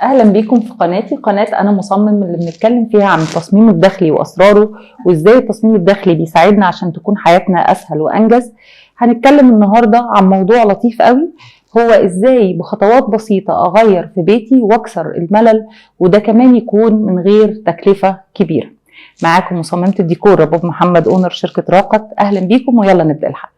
اهلا بيكم في قناتي قناه انا مصمم اللي بنتكلم فيها عن التصميم الداخلي واسراره وازاي التصميم الداخلي بيساعدنا عشان تكون حياتنا اسهل وانجز. هنتكلم النهارده عن موضوع لطيف قوي، هو ازاي بخطوات بسيطه اغير في بيتي واكسر الملل، وده كمان يكون من غير تكلفه كبيره. معاكم مصممه الديكور رباب محمد، اونر شركه راقت. اهلا بيكم ويلا نبدا الحلقه.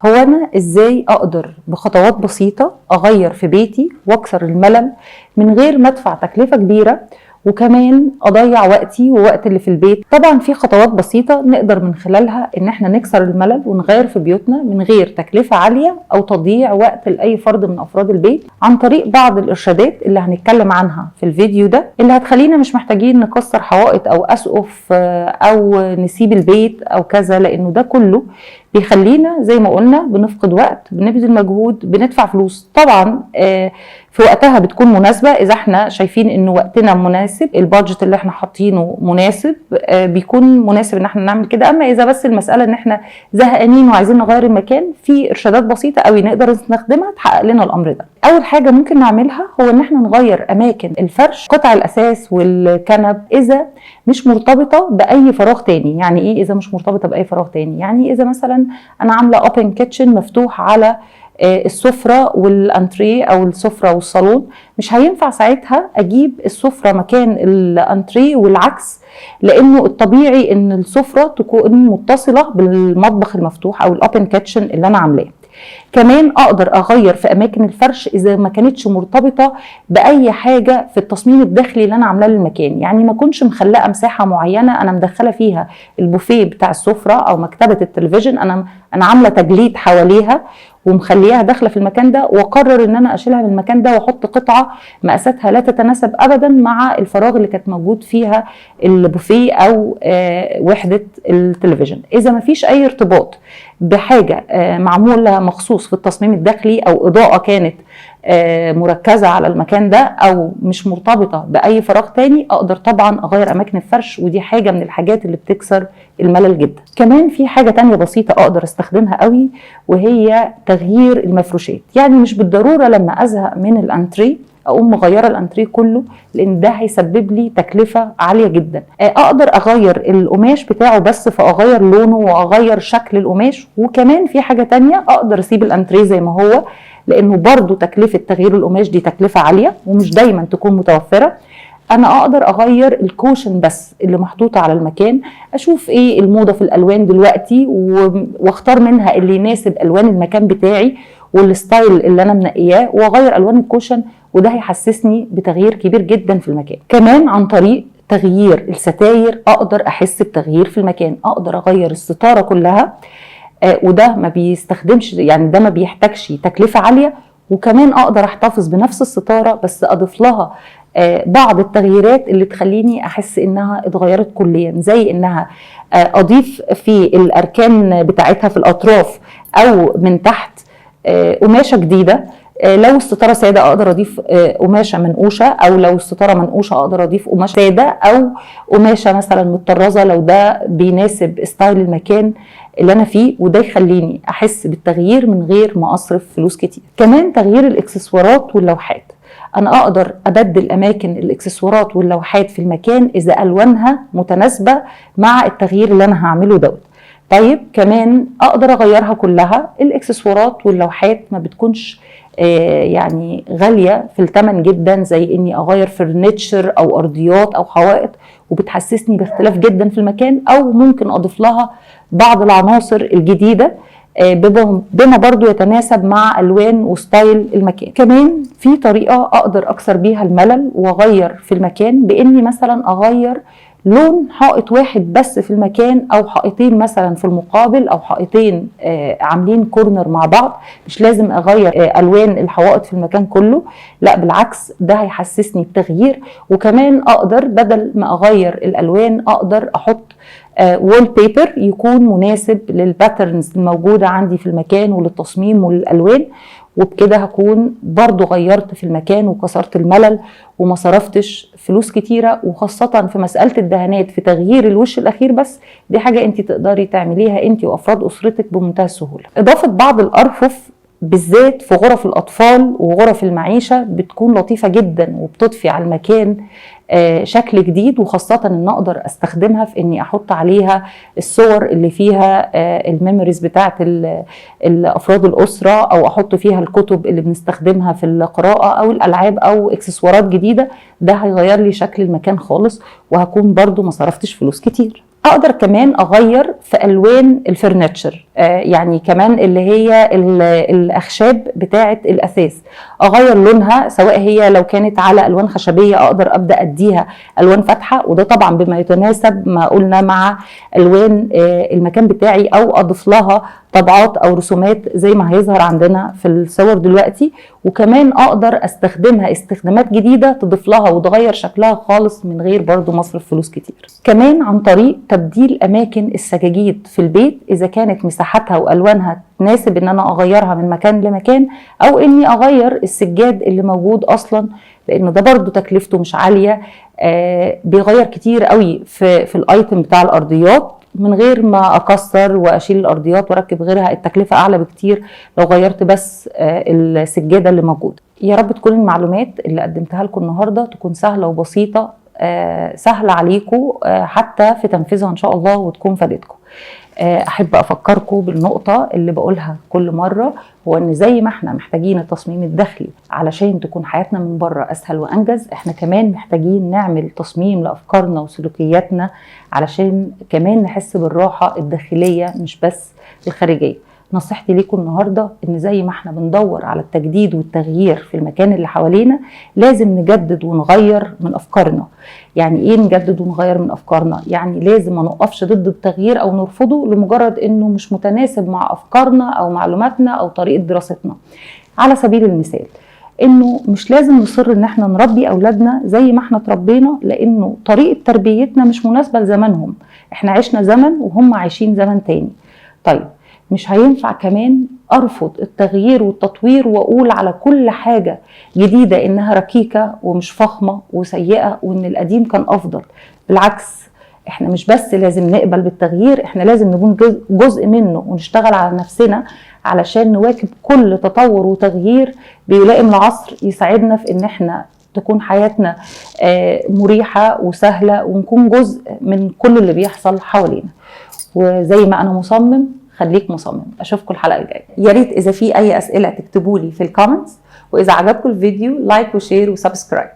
هو أنا إزاي أقدر بخطوات بسيطة أغير في بيتي وأكسر الملل من غير ما أدفع تكلفة كبيرة وكمان أضيع وقتي ووقت اللي في البيت؟ طبعا في خطوات بسيطة نقدر من خلالها إن احنا نكسر الملل ونغير في بيوتنا من غير تكلفة عالية أو تضييع وقت لأي فرد من أفراد البيت، عن طريق بعض الإرشادات اللي هنتكلم عنها في الفيديو ده، اللي هتخلينا مش محتاجين نكسر حوائط أو أسقف أو نسيب البيت أو كذا، لأنه ده كله بيخلينا زي ما قلنا بنفقد وقت، بنبذل مجهود، بندفع فلوس. طبعا في وقتها بتكون مناسبة إذا احنا شايفين إنه وقتنا مناسب، البادجت اللي احنا حاطينه مناسب، بيكون مناسب إن احنا نعمل كده. أما إذا بس المسألة إن احنا زهقانين وعايزين نغير المكان، في إرشادات بسيطة قوي نقدر نستخدمها تحقق لنا الأمر ده. أول حاجة ممكن نعملها هو إن احنا نغير أماكن الفرش، قطع الأساس والكنب، إذا مش مرتبطة بأي فراغ تاني. يعني إيه إذا مش مرتبطة بأي فراغ تاني؟ يعني إذا مثلا أنا عاملة أوبن كيتشن مفتوح على السفرة والأنتريه أو السفرة والصالون، مش هينفع ساعتها أجيب السفرة مكان الأنتريه والعكس، لأنه الطبيعي إن السفرة تكون متصلة بالمطبخ المفتوح أو الأوبن كيتشن اللي أنا عاملاه. كمان اقدر اغير في اماكن الفرش اذا ما كانتش مرتبطه باي حاجه في التصميم الداخلي اللي انا عاملاه للمكان. يعني ما كنتش مخلقه مساحه معينه انا مدخله فيها البوفيه بتاع السفره او مكتبه التلفزيون، انا عامله تجليد حواليها ومخليها داخله في المكان ده، واقرر ان انا اشيلها من المكان ده واحط قطعه مقاساتها لا تتناسب ابدا مع الفراغ اللي كانت موجود فيها البوفيه او وحده التلفزيون. اذا ما فيش اي ارتباط بحاجه معموله مخصوص في التصميم الداخلي او اضاءه كانت مركزه على المكان ده او مش مرتبطه باي فراغ تاني، اقدر طبعا اغير اماكن الفرش، ودي حاجه من الحاجات اللي بتكسر الملل جدا. كمان في حاجه تانية بسيطه اقدر استخدمها قوي، وهي تغيير المفروشات. يعني مش بالضروره لما ازهق من الانتريه اقوم مغيره الانتريه كله، لان ده هيسبب لي تكلفه عاليه جدا. اقدر اغير القماش بتاعه بس، فاغير لونه واغير شكل القماش. وكمان في حاجه تانية، اقدر اسيب الانتريه زي ما هو، لانه برضو تكلفه تغيير القماش دي تكلفه عاليه ومش دايما تكون متوفره. انا اقدر اغير الكوشن بس اللي محطوطه على المكان، اشوف ايه الموضه في الالوان دلوقتي واختار منها اللي يناسب الوان المكان بتاعي والستايل اللي انا منقياه، واغير الوان الكوشن، وده هيحسسني بتغيير كبير جدا في المكان. كمان عن طريق تغيير الستاير اقدر احس بتغيير في المكان. اقدر اغير الستاره كلها، وده ما بيستخدمش، يعني ده ما بيحتاجش تكلفه عاليه، وكمان اقدر احتفظ بنفس الستاره بس اضيف لها بعض التغييرات اللي تخليني احس انها اتغيرت كليا، زي انها اضيف في الاركان بتاعتها في الاطراف او من تحت قماشه جديده. لو الستاره ساده اقدر اضيف قماشه منقوشه، او لو الستاره منقوشه اقدر اضيف قماشه ساده او قماشه مثلا مطرزه لو ده بيناسب ستايل المكان اللي انا فيه، وده يخليني احس بالتغيير من غير ما اصرف فلوس كتير. كمان تغيير الاكسسوارات واللوحات، انا اقدر ابدل اماكن الاكسسوارات واللوحات في المكان اذا الوانها متناسبه مع التغيير اللي انا هعمله دوت. طيب كمان اقدر اغيرها كلها. الاكسسوارات واللوحات ما بتكونش يعني غاليه في الثمن جدا، زي اني اغير فرنتشر او ارضيات او حوائط، وبتحسسني باختلاف جدا في المكان، او ممكن اضيف لها بعض العناصر الجديده بما برضو يتناسب مع الوان وستايل المكان. كمان في طريقه اقدر اكسر بيها الملل واغير في المكان، باني مثلا اغير لون حائط واحد بس في المكان، او حائطين مثلا في المقابل، او حائطين عاملين كورنر مع بعض. مش لازم اغير الوان الحوائط في المكان كله، لا بالعكس ده هيحسسني بتغيير. وكمان اقدر بدل ما اغير الالوان اقدر احط وول بيبر يكون مناسب للباترنز الموجوده عندي في المكان وللتصميم وللالوان، وبكده هكون برضو غيرت في المكان وكسرت الملل وما صرفتش فلوس كتيرة. وخاصة في مسألة الدهانات في تغيير الوش الأخير بس، دي حاجة انت تقدري تعمليها انت وأفراد أسرتك بمنتهى السهولة. إضافة بعض الأرفف بالذات في غرف الأطفال وغرف المعيشة بتكون لطيفة جدا وبتضفي على المكان شكل جديد، وخاصة ان اقدر استخدمها في اني احط عليها الصور اللي فيها الميموريز بتاعت الافراد الاسرة، او احط فيها الكتب اللي بنستخدمها في القراءة او الالعاب او اكسسوارات جديدة. ده هيغير لي شكل المكان خالص، وهكون برضو ما صرفتش فلوس كتير. اقدر كمان اغير في الوان الفرنتشر، يعني كمان اللي هي الاخشاب بتاعه الاثاث، اغير لونها، سواء هي لو كانت على الوان خشبيه اقدر ابدا اديها الوان فاتحه، وده طبعا بما يتناسب ما قلنا مع الوان المكان بتاعي، او اضيف لها طبعات او رسومات زي ما هيظهر عندنا في الصور دلوقتي. وكمان اقدر استخدمها استخدامات جديده تضيف لها وتغير شكلها خالص من غير برضو مصرف فلوس كتير. كمان عن طريق تبديل اماكن السجاجيد في البيت، اذا كانت مساحتها والوانها تناسب ان انا اغيرها من مكان لمكان، او اني اغير السجاد اللي موجود اصلا، لانه ده برضو تكلفته مش عاليه. بيغير كتير قوي في الايتم بتاع الارضيات من غير ما اكسر واشيل الارضيات واركب غيرها. التكلفه اعلى بكتير لو غيرت بس السجاده اللي موجوده. يا رب تكون المعلومات اللي قدمتها لكم النهارده تكون سهله وبسيطه، سهله عليكم حتى في تنفيذها ان شاء الله، وتكون فادتكم. احب افكركم بالنقطه اللي بقولها كل مره، هو ان زي ما احنا محتاجين التصميم الداخلي علشان تكون حياتنا من بره اسهل وانجز، احنا كمان محتاجين نعمل تصميم لافكارنا وسلوكياتنا علشان كمان نحس بالراحه الداخليه مش بس الخارجيه. نصيحتي ليكم النهارده ان زي ما احنا بندور على التجديد والتغيير في المكان اللي حوالينا، لازم نجدد ونغير من افكارنا. يعني ايه نجدد ونغير من افكارنا؟ يعني لازم ما نقفش ضد التغيير او نرفضه لمجرد انه مش متناسب مع افكارنا او معلوماتنا او طريقه دراستنا. على سبيل المثال، انه مش لازم نصر ان احنا نربي اولادنا زي ما احنا اتربينا، لانه طريقه تربيتنا مش مناسبه لزمانهم. احنا عشنا زمن وهم عايشين زمن تاني. طيب مش هينفع كمان ارفض التغيير والتطوير واقول على كل حاجة جديدة انها ركيكة ومش فخمة وسيئة وان القديم كان افضل. بالعكس، احنا مش بس لازم نقبل بالتغيير، احنا لازم نكون جزء منه ونشتغل على نفسنا علشان نواكب كل تطور وتغيير بيلائم العصر، يساعدنا في ان احنا تكون حياتنا مريحة وسهلة، ونكون جزء من كل اللي بيحصل حوالينا. وزي ما انا مصمم، خليك مصمم. اشوفكم الحلقه الجايه. يا ريت اذا في اي اسئله تكتبوا لي في الكومنتس، واذا عجبكم الفيديو لايك وشير وسبسكرايب.